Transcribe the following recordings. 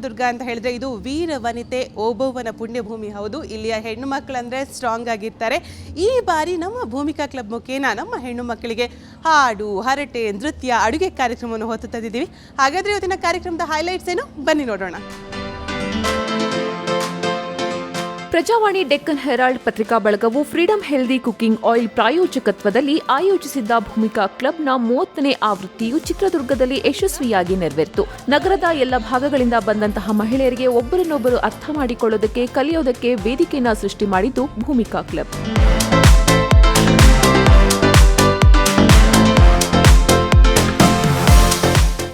ಚಿತ್ರದುರ್ಗ ಅಂತ ಹೇಳಿದ್ರೆ ಇದು ವೀರ ವನಿತೆ ಓಬವ್ವನ ಪುಣ್ಯಭೂಮಿ. ಹೌದು, ಇಲ್ಲಿಯ ಹೆಣ್ಣು ಮಕ್ಕಳಂದ್ರೆ ಸ್ಟ್ರಾಂಗ್ ಆಗಿರ್ತಾರೆ. ಈ ಬಾರಿ ನಮ್ಮ ಭೂಮಿಕಾ ಕ್ಲಬ್ ಮುಖೇನ ನಮ್ಮ ಹೆಣ್ಣು ಮಕ್ಕಳಿಗೆ ಹಾಡು, ಹರಟೆ, ನೃತ್ಯ, ಅಡುಗೆ ಕಾರ್ಯಕ್ರಮವನ್ನು ಹೊತ್ತು ತಂದಿದ್ದೀವಿ. ಹಾಗಾದ್ರೆ ಇವತ್ತಿನ ಕಾರ್ಯಕ್ರಮದ ಹೈಲೈಟ್ಸ್ ಏನು, ಬನ್ನಿ ನೋಡೋಣ. ಪ್ರಜಾವಾಣಿ ಡೆಕ್ಕನ್ ಹೆರಾಲ್ಡ್ ಪತ್ರಿಕಾ ಬಳಗವು ಫ್ರೀಡಂ ಹೆಲ್ದಿ ಕುಕಿಂಗ್ ಆಯಿಲ್ ಪ್ರಾಯೋಜಕತ್ವದಲ್ಲಿ ಆಯೋಜಿಸಿದ್ದ ಭೂಮಿಕಾ ಕ್ಲಬ್ನ 30ನೇ ಆವೃತ್ತಿಯು ಚಿತ್ರದುರ್ಗದಲ್ಲಿ ಯಶಸ್ವಿಯಾಗಿ ನೆರವೇರಿತು. ನಗರದ ಎಲ್ಲ ಭಾಗಗಳಿಂದ ಬಂದಂತಹ ಮಹಿಳೆಯರಿಗೆ ಒಬ್ಬರನ್ನೊಬ್ಬರು ಅರ್ಥ ಮಾಡಿಕೊಳ್ಳೋದಕ್ಕೆ, ಕಲಿಯೋದಕ್ಕೆ ವೇದಿಕೆಯನ್ನು ಸೃಷ್ಟಿ ಮಾಡಿದ್ದು ಭೂಮಿಕಾ ಕ್ಲಬ್.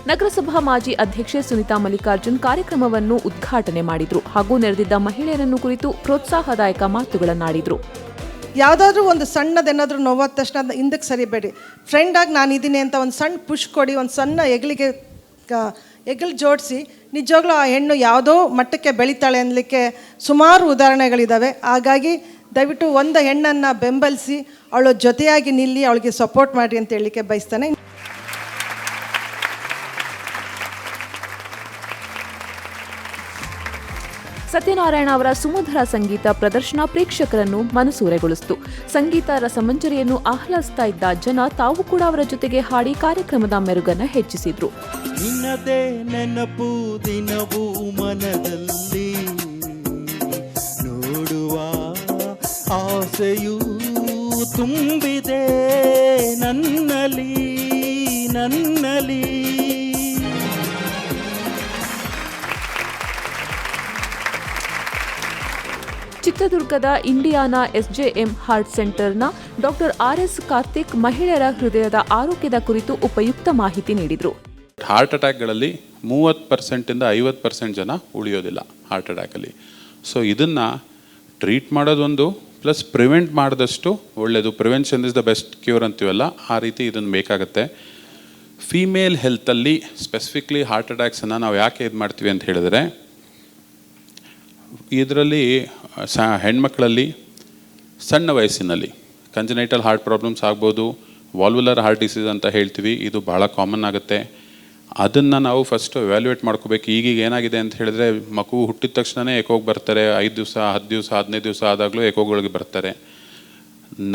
ನಗರಸಭಾ ಮಾಜಿ ಅಧ್ಯಕ್ಷೆ ಸುನಿತಾ ಮಲ್ಲಿಕಾರ್ಜುನ್ ಕಾರ್ಯಕ್ರಮವನ್ನು ಉದ್ಘಾಟನೆ ಮಾಡಿದ್ರು ಹಾಗೂ ನೆರೆದಿದ್ದ ಮಹಿಳೆಯರನ್ನು ಕುರಿತು ಪ್ರೋತ್ಸಾಹದಾಯಕ ಮಾತುಗಳನ್ನಾಡಿದ್ರು. ಯಾವುದಾದ್ರೂ ಒಂದು ಸಣ್ಣದೇನಾದರೂ ನೋವಾದ ತಕ್ಷಣ ಹಿಂದಕ್ಕೆ ಸರಿಬೇಡಿ. ಫ್ರೆಂಡಾಗಿ ನಾನಿದ್ದೀನಿ ಅಂತ ಒಂದು ಸಣ್ಣ ಪುಷ್ ಕೊಡಿ, ಒಂದು ಸಣ್ಣ ಹೆಗಲು ಜೋಡಿಸಿ. ನಿಜವಾಗ್ಲೂ ಆ ಹೆಣ್ಣು ಯಾವುದೋ ಮಟ್ಟಕ್ಕೆ ಬೆಳೀತಾಳೆ ಅನ್ನಲಿಕ್ಕೆ ಸುಮಾರು ಉದಾಹರಣೆಗಳಿದ್ದಾವೆ. ಹಾಗಾಗಿ ದಯವಿಟ್ಟು ಒಂದು ಹೆಣ್ಣನ್ನು ಬೆಂಬಲಿಸಿ ಅವಳ ಜೊತೆಯಾಗಿ ನಿಲ್ಲಿ, ಅವಳಿಗೆ ಸಪೋರ್ಟ್ ಮಾಡಿರಿ ಅಂತ ಹೇಳಲಿಕ್ಕೆ ಬಯಸ್ತಾನೆ. ಸತ್ಯನಾರಾಯಣ ಅವರ ಸುಮಧುರ ಸಂಗೀತ ಪ್ರದರ್ಶನ ಪ್ರೇಕ್ಷಕರನ್ನು ಮನಸೂರೆಗೊಳಿಸಿತು. ಸಂಗೀತ ರಸಮಂಜರಿಯನ್ನು ಆಹ್ಲಾದಿಸ್ತಾ ಇದ್ದ ಜನ ತಾವು ಕೂಡ ಅವರ ಜೊತೆಗೆ ಹಾಡಿ ಕಾರ್ಯಕ್ರಮದ ಮೆರುಗನ್ನು ಹೆಚ್ಚಿಸಿದ್ರು. ನಿನ್ನದೇ ನೆನಪು ದಿನವೂ ಮನದಲ್ಲಿ ನೋಡುವ ಆಸೆಯೂ ತುಂಬಿದೆ ನನ್ನಲ್ಲಿ. ಚಿತ್ರದುರ್ಗದ ಇಂಡಿಯಾನಾ SJM ಹಾರ್ಟ್ ಸೆಂಟರ್ನ ಡಾಕ್ಟರ್ RS ಕಾರ್ತಿಕ್ ಮಹಿಳೆಯರ ಹೃದಯದ ಆರೋಗ್ಯದ ಕುರಿತು ಉಪಯುಕ್ತ ಮಾಹಿತಿ ನೀಡಿದರು. ಹಾರ್ಟ್ ಅಟ್ಯಾಕ್ಗಳಲ್ಲಿ 30% 50% ಜನ ಉಳಿಯೋದಿಲ್ಲ ಹಾರ್ಟ್ ಅಟ್ಯಾಕಲ್ಲಿ. ಸೊ ಇದನ್ನು ಟ್ರೀಟ್ ಮಾಡೋದೊಂದು ಪ್ಲಸ್ ಪ್ರಿವೆಂಟ್ ಮಾಡಿದಷ್ಟು ಒಳ್ಳೆಯದು. Prevention is the best cure ಅಂತೀವಲ್ಲ, ಆ ರೀತಿ ಇದನ್ನು ಬೇಕಾಗುತ್ತೆ. ಫೀಮೇಲ್ ಹೆಲ್ತಲ್ಲಿ ಸ್ಪೆಸಿಫಿಕ್ಲಿ ಹಾರ್ಟ್ ಅಟ್ಯಾಕ್ಸನ್ನು ನಾವು ಯಾಕೆ ಇದು ಮಾಡ್ತೀವಿ ಅಂತ ಹೇಳಿದ್ರೆ, ಇದರಲ್ಲಿ ಹೆಣ್ಮಕ್ಳಲ್ಲಿ ಸಣ್ಣ ವಯಸ್ಸಿನಲ್ಲಿ ಕಂಜನೈಟಲ್ ಹಾರ್ಟ್ ಪ್ರಾಬ್ಲಮ್ಸ್ ಆಗ್ಬೋದು, ವಾಲ್ವುಲರ್ ಹಾರ್ಟ್ ಡಿಸೀಸ್ ಅಂತ ಹೇಳ್ತೀವಿ, ಇದು ಭಾಳ ಕಾಮನ್ ಆಗುತ್ತೆ. ಅದನ್ನು ನಾವು ಫಸ್ಟು ಎವ್ಯಾಲ್ಯೂಯೇಟ್ ಮಾಡ್ಕೋಬೇಕು. ಈಗೀಗ ಏನಾಗಿದೆ ಅಂತ ಹೇಳಿದ್ರೆ, ಮಗು ಹುಟ್ಟಿದ ತಕ್ಷಣವೇ ಎಕೋಗೆ ಬರ್ತಾರೆ. 5 ದಿವಸ 10 ದಿವಸ 15 ದಿವಸ ಆದಾಗಲೂ ಎಕೋಗಳಿಗೆ ಬರ್ತಾರೆ.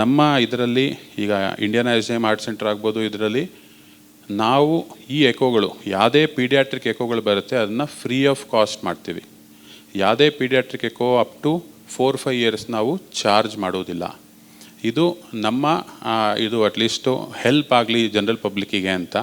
ನಮ್ಮ ಇದರಲ್ಲಿ ಈಗ ಇಂಡಿಯನ್ SJM ಹಾರ್ಟ್ ಸೆಂಟರ್ ಆಗ್ಬೋದು, ಇದರಲ್ಲಿ ನಾವು ಈ ಎಕೋಗಳು ಯಾವುದೇ ಪೀಡಿಯಾಟ್ರಿಕ್ ಎಕೋಗಳು ಬರುತ್ತೆ ಅದನ್ನು ಫ್ರೀ ಆಫ್ ಕಾಸ್ಟ್ ಮಾಡ್ತೀವಿ. ಯಾವುದೇ pediatric echo up to 4-5 years ನಾವು ಚಾರ್ಜ್ ಮಾಡೋದಿಲ್ಲ. ಇದು ನಮ್ಮ ಇದು ಅಟ್ಲೀಸ್ಟು ಹೆಲ್ಪ್ ಆಗಲಿ ಜನರಲ್ ಪಬ್ಲಿಕ್ಕಿಗೆ ಅಂತ.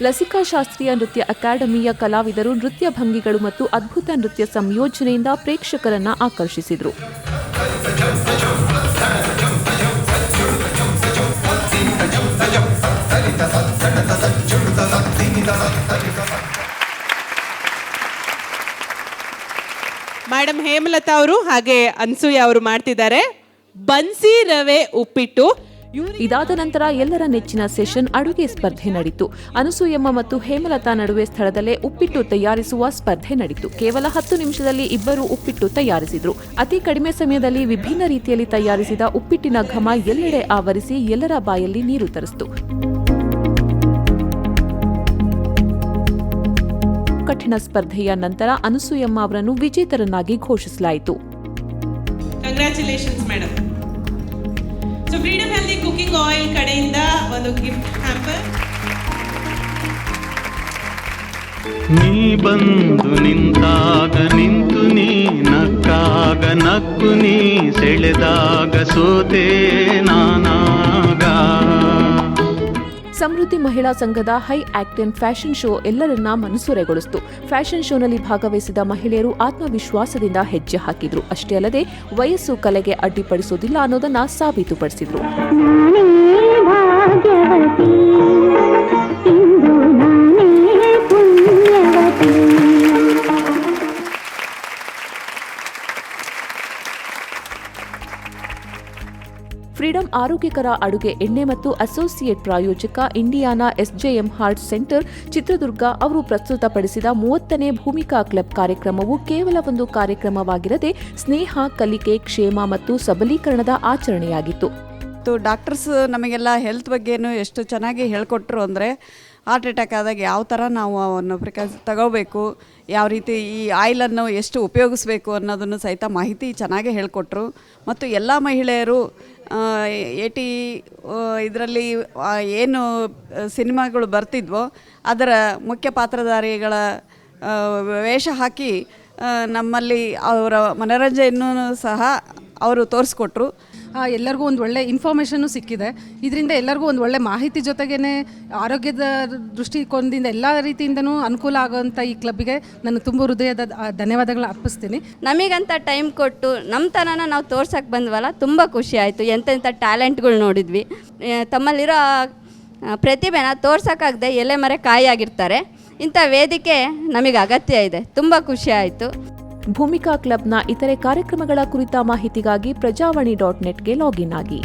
ಲಸಿಕಾ ಶಾಸ್ತ್ರೀಯ ನೃತ್ಯ ಅಕಾಡೆಮಿಯ ಕಲಾವಿದರು ನೃತ್ಯ ಭಂಗಿಗಳು ಮತ್ತು ಅದ್ಭುತ ನೃತ್ಯ ಸಂಯೋಜನೆಯಿಂದ ಪ್ರೇಕ್ಷಕರನ್ನ ಆಕರ್ಷಿಸಿದರು. ಮೇಡಮ್ ಹೇಮಲತಾ ಅವರು ಹಾಗೆ ಅನ್ಸೂಯ ಅವರು ಮಾಡ್ತಿದ್ದಾರೆ ಬನ್ಸಿ ರವೆ ಉಪ್ಪಿಟ್ಟು. ಇದಾದ ನಂತರ ಎಲ್ಲರ ನೆಚ್ಚಿನ ಸೆಷನ್ ಅಡುಗೆ ಸ್ಪರ್ಧೆ ನಡೆಯಿತು. ಅನಸೂಯಮ್ಮ ಮತ್ತು ಹೇಮಲತಾ ನಡುವೆ ಸ್ಥಳದಲ್ಲೇ ಉಪ್ಪಿಟ್ಟು ತಯಾರಿಸುವ ಸ್ಪರ್ಧೆ ನಡೆಯಿತು. ಕೇವಲ 10 ನಿಮಿಷದಲ್ಲಿ ಇಬ್ಬರು ಉಪ್ಪಿಟ್ಟು ತಯಾರಿಸಿದ್ರು. ಅತಿ ಕಡಿಮೆ ಸಮಯದಲ್ಲಿ ವಿಭಿನ್ನ ರೀತಿಯಲ್ಲಿ ತಯಾರಿಸಿದ ಉಪ್ಪಿಟ್ಟಿನ ಘಮ ಎಲ್ಲೆಡೆ ಆವರಿಸಿ ಎಲ್ಲರ ಬಾಯಲ್ಲಿ ನೀರು ತರಿಸಿತು. ಕಠಿಣ ಸ್ಪರ್ಧೆಯ ನಂತರ ಅನಸೂಯಮ್ಮ ಅವರನ್ನು ವಿಜೇತರನ್ನಾಗಿ ಘೋಷಿಸಲಾಯಿತು. Congratulations madam. So freedom healthy cooking oil ಕಡೆಯಿಂದ ಒಂದು ಗಿಫ್ಟ್ ಹ್ಯಾಂಪರ್. ನೀ ಬಂದು ನಿಂತಾಗ ನಿಂತು ನೀ ನಕ್ಕಾಗ ನಕ್ಕು ನೀ ಸೆಳೆದಾಗ ಸೋತೆ ನಾನಾಗ. ಸಮೃದ್ಧಿ ಮಹಿಳಾ ಸಂಘದ ಹೈ ಆಕ್ಟೆನ್ ಫ್ಯಾಷನ್ ಶೋ ಎಲ್ಲರನ್ನ ಮನಸೂರೆಗೊಳಿಸಿತು. ಫ್ಯಾಷನ್ ಶೋನಲ್ಲಿ ಭಾಗವಹಿಸಿದ ಮಹಿಳೆಯರು ಆತ್ಮವಿಶ್ವಾಸದಿಂದ ಹೆಜ್ಜೆ ಹಾಕಿದ್ರು. ಅಷ್ಟೇ ಅಲ್ಲದೆ ವಯಸ್ಸು ಕಲೆಗೆ ಅಡ್ಡಿಪಡಿಸುವುದಿಲ್ಲ ಅನ್ನೋದನ್ನ ಸಾಬೀತುಪಡಿಸಿದ್ರು. ಫ್ರೀಡಂ ಆರೋಗ್ಯಕರ ಅಡುಗೆ ಎಣ್ಣೆ ಮತ್ತು ಅಸೋಸಿಯೇಟ್ ಪ್ರಾಯೋಜಕ Indiana SJM heart center Chitradurga ಅವರು ಪ್ರಸ್ತುತಪಡಿಸಿದ 30ನೇ ಭೂಮಿಕಾ ಕ್ಲಬ್ ಕಾರ್ಯಕ್ರಮವು ಕೇವಲ ಒಂದು ಕಾರ್ಯಕ್ರಮವಾಗಿರದೆ ಸ್ನೇಹ, ಕಲಿಕೆ, ಕ್ಷೇಮ ಮತ್ತು ಸಬಲೀಕರಣದ ಆಚರಣೆಯಾಗಿತ್ತು. ಮತ್ತು ಡಾಕ್ಟರ್ಸ್ ನಮಗೆಲ್ಲ ಹೆಲ್ತ್ ಬಗ್ಗೆನೂ ಎಷ್ಟು ಚೆನ್ನಾಗಿ ಹೇಳ್ಕೊಟ್ರು ಅಂದರೆ ಹಾರ್ಟ್ ಅಟ್ಯಾಕ್ ಆದಾಗ ಯಾವ ಥರ ನಾವು ಅವನ್ನು ತಗೋಬೇಕು, ಯಾವ ರೀತಿ ಈ ಆಯಿಲನ್ನು ಎಷ್ಟು ಉಪಯೋಗಿಸ್ಬೇಕು ಅನ್ನೋದನ್ನು ಸಹಿತ ಮಾಹಿತಿ ಚೆನ್ನಾಗೇ ಹೇಳಿಕೊಟ್ರು. ಮತ್ತು ಎಲ್ಲ ಮಹಿಳೆಯರು ಇದರಲ್ಲಿ ಏನು ಸಿನಿಮಾಗಳು ಬರ್ತಿದ್ವೋ ಅದರ ಮುಖ್ಯ ಪಾತ್ರಧಾರಿಗಳ ವೇಷ ಹಾಕಿ ನಮ್ಮಲ್ಲಿ ಅವರ ಮನೋರಂಜನೆಯನ್ನು ಸಹ ಅವರು ತೋರಿಸ್ಕೊಟ್ರು. ಎಲ್ಲರಿಗೂ ಒಂದು ಒಳ್ಳೆ ಇನ್ಫಾರ್ಮೇಷನ್ನು ಸಿಕ್ಕಿದೆ. ಇದರಿಂದ ಎಲ್ಲರಿಗೂ ಒಂದು ಒಳ್ಳೆ ಮಾಹಿತಿ ಜೊತೆಗೇ ಆರೋಗ್ಯದ ದೃಷ್ಟಿಕೋನದಿಂದ ಎಲ್ಲ ರೀತಿಯಿಂದನೂ ಅನುಕೂಲ ಆಗೋವಂಥ ಈ ಕ್ಲಬ್ಗೆ ನಾನು ತುಂಬ ಹೃದಯದ ಧನ್ಯವಾದಗಳನ್ನ ಅರ್ಪಿಸ್ತೀನಿ. ನಮಗಂತ ಟೈಮ್ ಕೊಟ್ಟು ನಮ್ಮ ತನನ ನಾವು ತೋರ್ಸಕ್ಕೆ ಬಂದ್ವಲ್ಲ, ತುಂಬ ಖುಷಿ ಆಯಿತು. ಎಂತೆಂಥ ಟ್ಯಾಲೆಂಟ್ಗಳು ನೋಡಿದ್ವಿ. ತಮ್ಮಲ್ಲಿರೋ ಪ್ರತಿಭೆನ ತೋರ್ಸೋಕ್ಕಾಗದೆ ಎಲೆ ಮರೆ ಕಾಯಿಯಾಗಿರ್ತಾರೆ. ಇಂಥ ವೇದಿಕೆ ನಮಗೆ ಅಗತ್ಯ ಇದೆ. ತುಂಬ ಖುಷಿ ಆಯಿತು. ಭೂಮಿಕಾ ಕ್ಲಬ್ನ ಇತರೆ ಕಾರ್ಯಕ್ರಮಗಳ ಕುರಿತ ಮಾಹಿತಿಗಾಗಿ ಪ್ರಜಾವಾಣಿ.netಗೆ ಲಾಗಿನ್ ಆಗಿ.